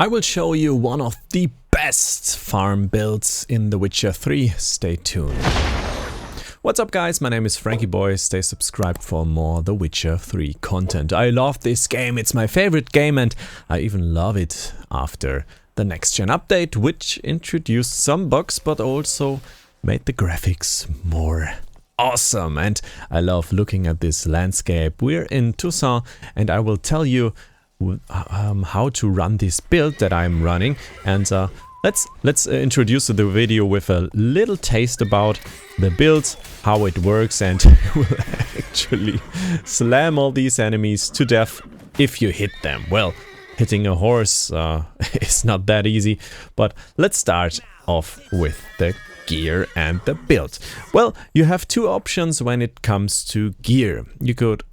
I will show you one of the best farm builds in The Witcher 3. Stay tuned. What's up guys, my name is Frankie Boy. Stay subscribed for more The Witcher 3 content. I love this game, it's my favorite game, and I even love it after the Next Gen update, which introduced some bugs but also made the graphics more awesome. And I love looking at this landscape. We're in Toussaint and I will tell you how to run this build that I'm running, and let's introduce the video with a little taste about the build, how it works, and you will actually slam all these enemies to death if you hit them. Well, hitting a horse is not that easy, but let's start off with the gear and the build. Well, you have two options when it comes to gear. You could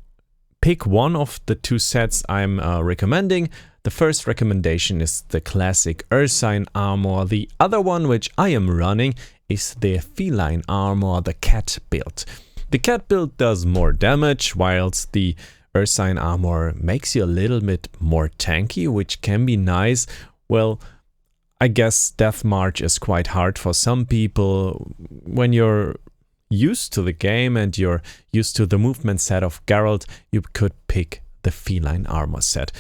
pick one of the two sets I'm recommending. The first recommendation is the classic Ursine armor. The other one, which I am running, is the feline armor, the cat build. The cat build does more damage, whilst the Ursine armor makes you a little bit more tanky, which can be nice. Well, I guess Death March is quite hard for some people. When you're used to the game and you're used to the movement set of Geralt, you could pick the feline armor set.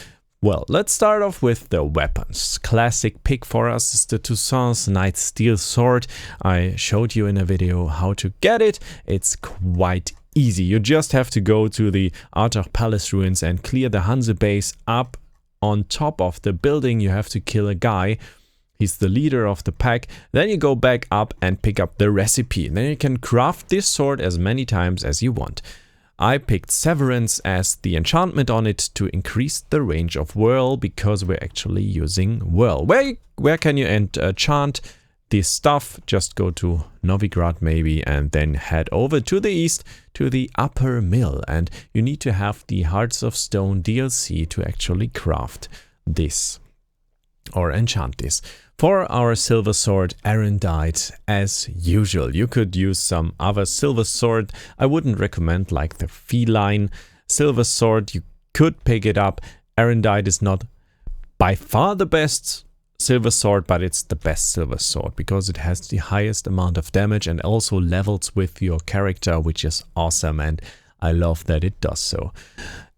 Well, let's start off with the weapons. Classic pick for us is the Toussaint's Knight Steel Sword. I showed you in a video how to get it. It's quite easy. You just have to go to the Arthur Palace ruins and clear the Hanse base. Up on top of the building you have to kill a guy. He's the leader of the pack. Then you go back up and pick up the recipe. Then you can craft this sword as many times as you want. I picked Severance as the enchantment on it to increase the range of Whirl, because we're actually using Whirl. Where can you enchant this stuff? Just go to Novigrad maybe and then head over to the east to the upper mill. And you need to have the Hearts of Stone DLC to actually craft this or enchant this. For our silver sword, Erendite, as usual. You could use some other silver sword. I wouldn't recommend like the feline silver sword. You could pick it up. Erendite is not by far the best silver sword, but it's the best silver sword because it has the highest amount of damage and also levels with your character, which is awesome, and I love that it does so.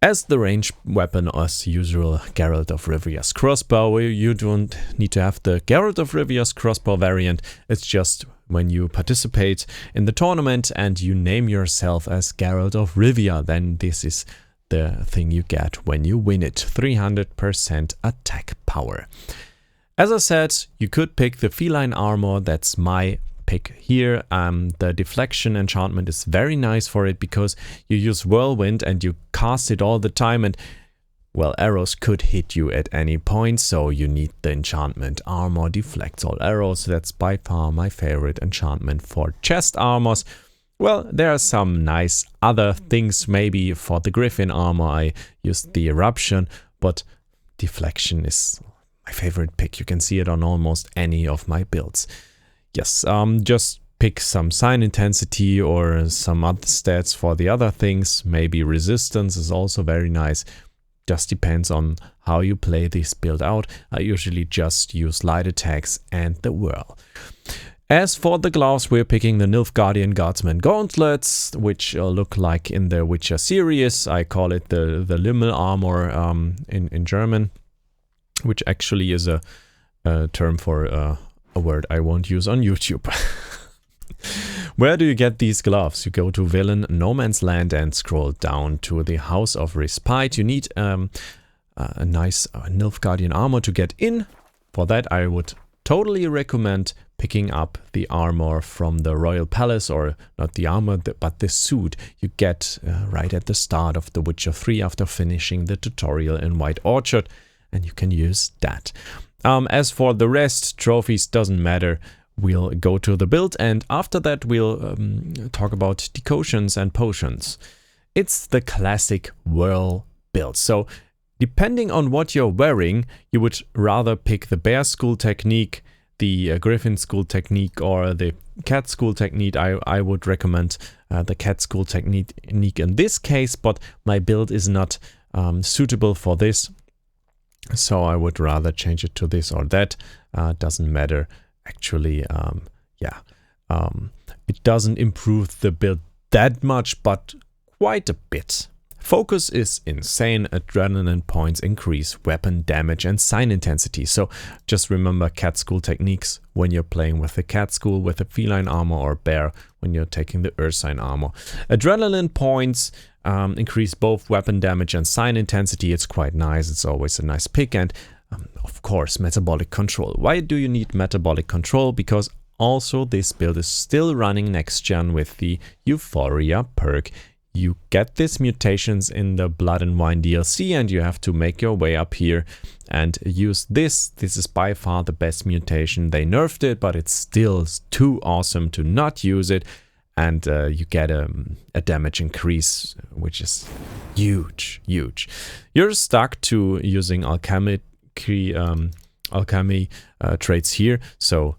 As the ranged weapon, as usual, Geralt of Rivia's crossbow. You don't need to have the Geralt of Rivia's crossbow variant. It's just when you participate in the tournament and you name yourself as Geralt of Rivia, then this is the thing you get when you win it. 300% attack power. As I said, you could pick the feline armor. That's my pick here. The deflection enchantment is very nice for it because you use Whirlwind and you cast it all the time, and well, arrows could hit you at any point, so you need the enchantment. Armor deflects all arrows. That's by far my favorite enchantment for chest armors. Well, there are some nice other things. Maybe for the Griffin armor I used the eruption, but deflection is my favorite pick. You can see it on almost any of my builds. Yes, just pick some sign intensity or some other stats for the other things. Maybe resistance is also very nice. Just depends on how you play this build out. I usually just use light attacks and the whirl. As for the gloves, we're picking the Nilfgaardian Guardsman Gauntlets, which look like in the Witcher series. I call it the Limmel armor in German, which actually is a term for a word I won't use on YouTube. Where do you get these gloves? You go to Villain No Man's Land and scroll down to the House of Respite. You need a nice Nilfgaardian armor to get in. For that I would totally recommend picking up the armor from the Royal Palace, or not the armor but the suit you get right at the start of The Witcher 3 after finishing the tutorial in White Orchard, and you can use that. As for the rest, trophies doesn't matter. We'll go to the build, and after that we'll talk about decotions and potions. It's the classic Whirl build. So depending on what you're wearing, you would rather pick the Bear School technique, the Griffin School technique, or the Cat School technique. I would recommend the Cat School technique in this case, but my build is not suitable for this. So I would rather change it to this or that. Doesn't matter actually. It doesn't improve the build that much, but quite a bit. Focus is insane, adrenaline points increase weapon damage and sign intensity. So just remember cat school techniques when you're playing with the cat school, with the feline armor, or bear when you're taking the ursine armor. Adrenaline points increase both weapon damage and sign intensity. It's quite nice. It's always a nice pick. And of course, metabolic control. Why do you need metabolic control? Because also this build is still running next gen with the Euphoria perk. You get these mutations in the Blood and Wine DLC, and you have to make your way up here and use this. This is by far the best mutation. They nerfed it, but it's still too awesome to not use it. And you get a damage increase, which is huge, huge. You're stuck to using alchemy traits here. So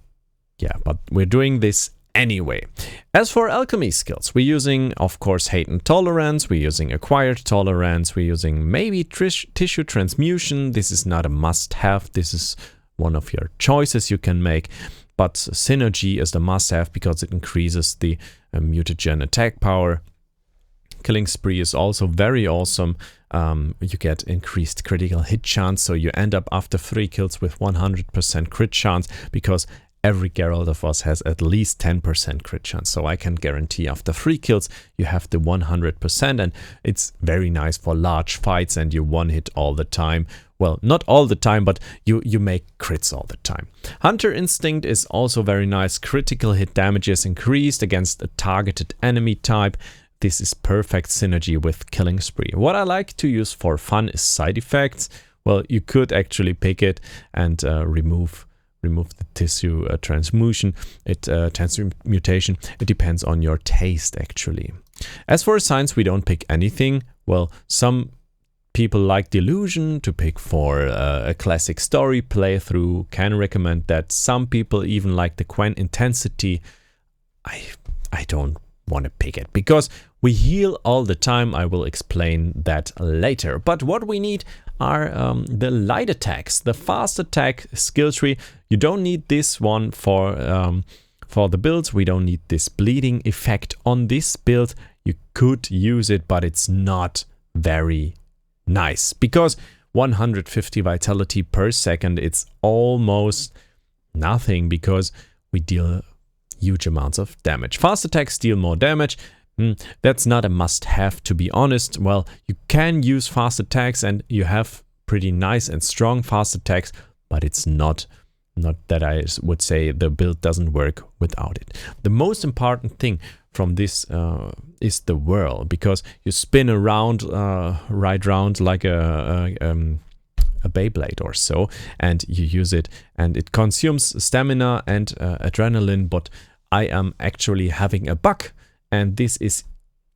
yeah, but we're doing this anyway. As for alchemy skills, we're using, of course, hate and tolerance, we're using acquired tolerance, we're using maybe tissue transmutation. This is not a must-have, this is one of your choices you can make, but synergy is the must-have because it increases the mutagen attack power. Killing spree is also very awesome. You get increased critical hit chance, so you end up after 3 kills with 100% crit chance, because every Geralt of us has at least 10% crit chance. So I can guarantee after 3 kills you have the 100%, and it's very nice for large fights and you one hit all the time. Well, not all the time, but you make crits all the time. Hunter Instinct is also very nice. Critical hit damage is increased against a targeted enemy type. This is perfect synergy with Killing Spree. What I like to use for fun is side effects. Well, you could actually pick it and remove the tissue transmutation, transmutation. It depends on your taste actually. As for signs, we don't pick anything. Well, some people like Delusion to pick for a classic story playthrough. Can recommend that. Some people even like the Quen intensity. I don't want to pick it because we heal all the time. I will explain that later. But what we need are the light attacks, the fast attack skill tree. You don't need this one for the builds. We don't need this bleeding effect on this build. You could use it, but it's not very nice because 150 vitality per second, it's almost nothing because we deal huge amounts of damage. Fast attacks deal more damage. That's not a must-have, to be honest. Well, you can use fast attacks and you have pretty nice and strong fast attacks, but it's not that I would say the build doesn't work without it. The most important thing from this is the whirl, because you spin around, right round like a Beyblade or so, and you use it, and it consumes stamina and adrenaline. But I am actually having a bug. And this is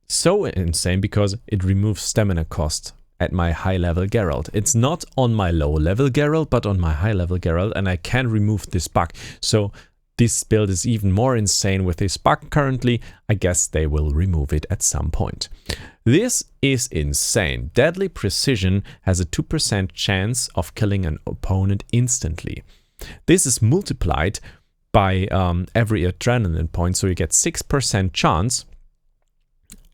so insane because it removes stamina cost at my high level Geralt. It's not on my low level Geralt, but on my high level Geralt, and I can remove this bug. So this build is even more insane with this bug currently. I guess they will remove it at some point. This is insane. Deadly Precision has a 2% chance of killing an opponent instantly. This is multiplied by every adrenaline point, so you get 6% chance,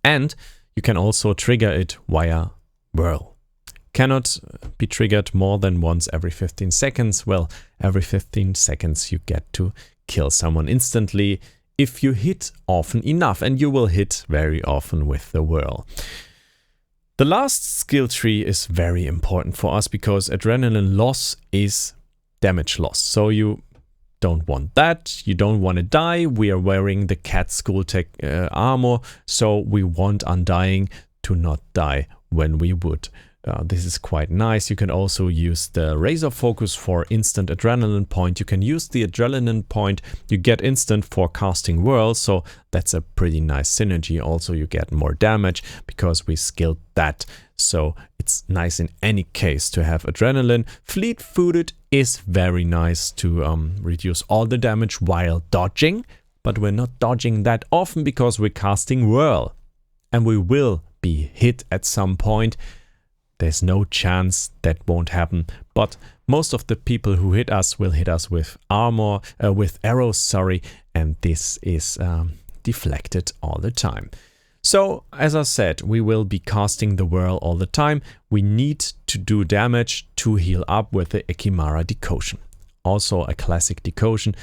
and you can also trigger it via whirl. Cannot be triggered more than once every 15 seconds. Well, every 15 seconds you get to kill someone instantly if you hit often enough, and you will hit very often with the whirl. The last skill tree is very important for us because adrenaline loss is damage loss. So you don't want that, you don't want to die. We are wearing the cat school tech armor, so we want Undying to not die when we would. This is quite nice. You can also use the Razor Focus for instant adrenaline point. You can use the adrenaline point you get instant for casting whirl, so that's a pretty nice synergy. Also, you get more damage because we skilled that, so it's nice in any case to have adrenaline. Fleet-footed is very nice to reduce all the damage while dodging, but we're not dodging that often because we're casting whirl, and we will be hit at some point. There's no chance that won't happen, but most of the people who hit us will hit us with armor, with arrows, sorry, and this is deflected all the time. So, as I said, we will be casting the whirl all the time. We need to do damage to heal up with the Ekimara decoction. Also a classic decoction.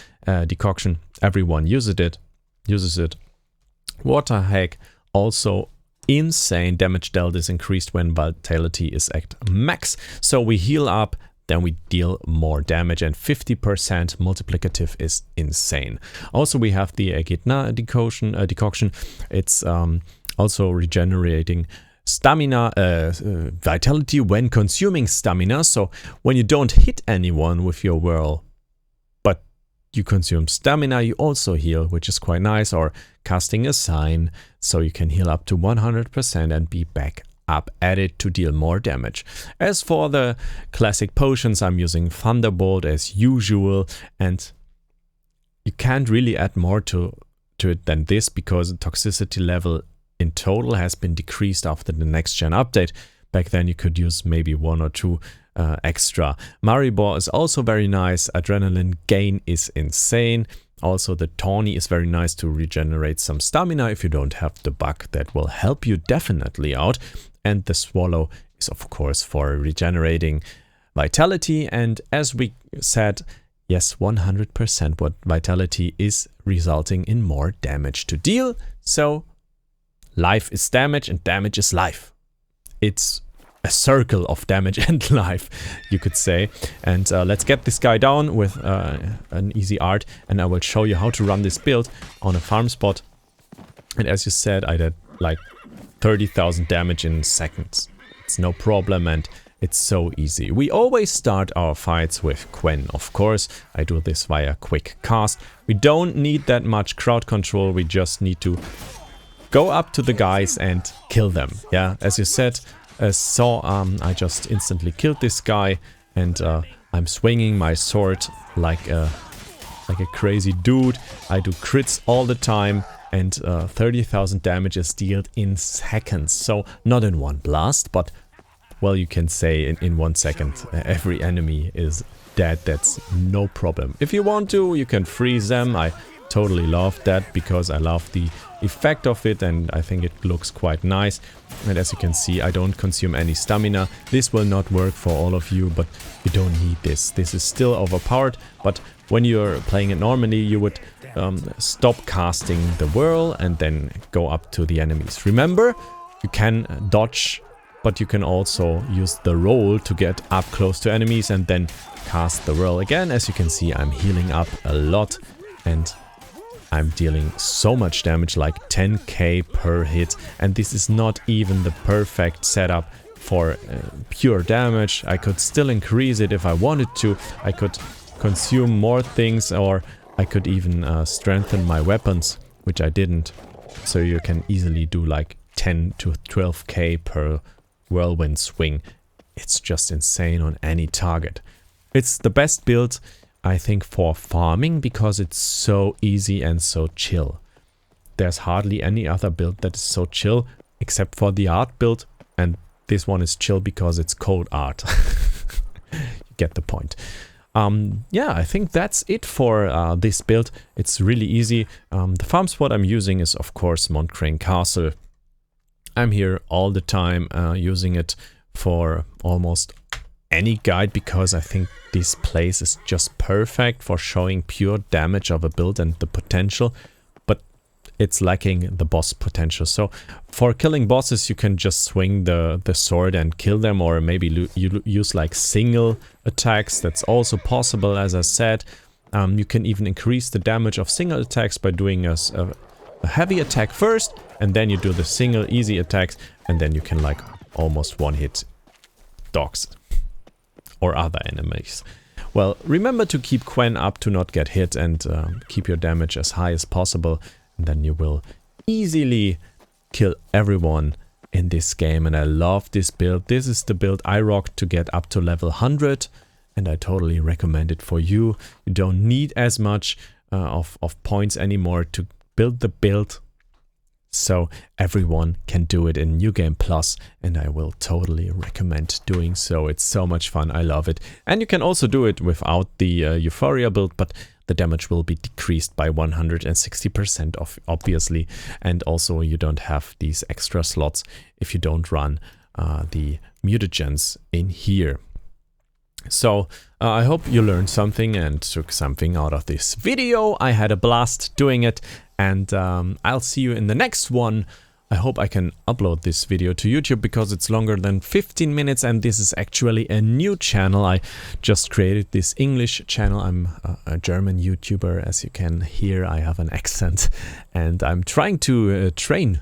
Everyone uses it. Water hack, also insane damage dealt is increased when vitality is at max. So we heal up, then we deal more damage, and 50% multiplicative is insane. Also we have the Echidna decoction. It's also regenerating stamina, vitality when consuming stamina. So when you don't hit anyone with your whirl, but you consume stamina, you also heal, which is quite nice. Or casting a sign, so you can heal up to 100% and be back up at it to deal more damage. As for the classic potions, I'm using Thunderbolt as usual, and you can't really add more to it than this, because the toxicity level in total has been decreased after the next gen update. Back then you could use maybe 1 or 2 extra. Maribor is also very nice. Adrenaline gain is insane. Also the Tawny is very nice to regenerate some stamina if you don't have the bug. That will help you definitely out. And the Swallow is of course for regenerating vitality. And as we said, yes, 100% what vitality is resulting in more damage to deal. So life is damage and damage is life. It's a circle of damage and life, you could say. And let's get this guy down with an easy art, and I will show you how to run this build on a farm spot. And as you said, I did like 30,000 damage in seconds. It's no problem, and it's so easy. We always start our fights with Quen, of course. I do this via quick cast. We don't need that much crowd control, we just need to go up to the guys and kill them. Yeah, as you said, I just instantly killed this guy, and I'm swinging my sword like a crazy dude. I do crits all the time, and 30,000 damage is dealt in seconds. So not in one blast, but well, you can say in 1 second every enemy is dead. That's no problem. If you want to, you can freeze them. I totally love that because I love the effect of it, and I think it looks quite nice. And as you can see, I don't consume any stamina. This will not work for all of you, but you don't need this. This is still overpowered, but when you're playing it normally, you would stop casting the whirl and then go up to the enemies. Remember, you can dodge, but you can also use the roll to get up close to enemies and then cast the whirl again. As you can see, I'm healing up a lot, and I'm dealing so much damage, like 10k per hit, and this is not even the perfect setup for pure damage. I could still increase it if I wanted to. I could consume more things, or I could even strengthen my weapons, which I didn't. So you can easily do like 10 to 12k per whirlwind swing. It's just insane on any target. It's the best build, I think, for farming, because it's so easy and so chill. There's hardly any other build that is so chill, except for the art build, and this one is chill because it's cold art. You get the point. Yeah, I think that's it for this build. It's really easy. The farm spot I'm using is of course Montcrain Castle. I'm here all the time using it for almost any guide, because I think this place is just perfect for showing pure damage of a build and the potential, but it's lacking the boss potential. So for killing bosses, you can just swing the sword and kill them, or maybe you use like single attacks. That's also possible, as I said. You can even increase the damage of single attacks by doing a heavy attack first, and then you do the single easy attacks, and then you can like almost one-hit dogs or other enemies. Well, remember to keep Quen up to not get hit, and keep your damage as high as possible, and then you will easily kill everyone in this game. And I love this build. This is the build I rocked to get up to level 100, and I totally recommend it for you. You don't need as much of points anymore to build the build So everyone can do it in New Game Plus, and I will totally recommend doing so. It's so much fun. I love it. And you can also do it without the Euphoria build, but the damage will be decreased by 160% obviously. And also you don't have these extra slots if you don't run the mutagens in here. So I hope you learned something and took something out of this video. I had a blast doing it, and I'll see you in the next one. I hope I can upload this video to YouTube because it's longer than 15 minutes, and this is actually a new channel. I just created this English channel. I'm a German YouTuber, as you can hear. I have an accent, and I'm trying to train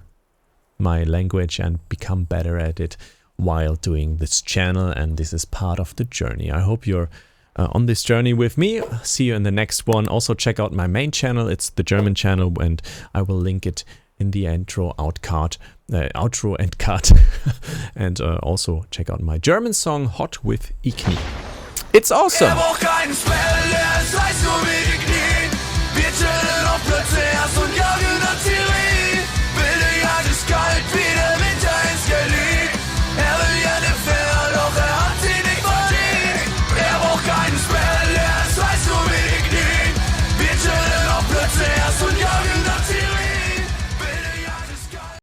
my language and become better at it while doing this channel, and this is part of the journey. I hope you're on this journey with me. See you in the next one. Also check out my main channel. It's the German channel, and I will link it in the outro and cut. And also check out my German song Hot with Igni. It's awesome!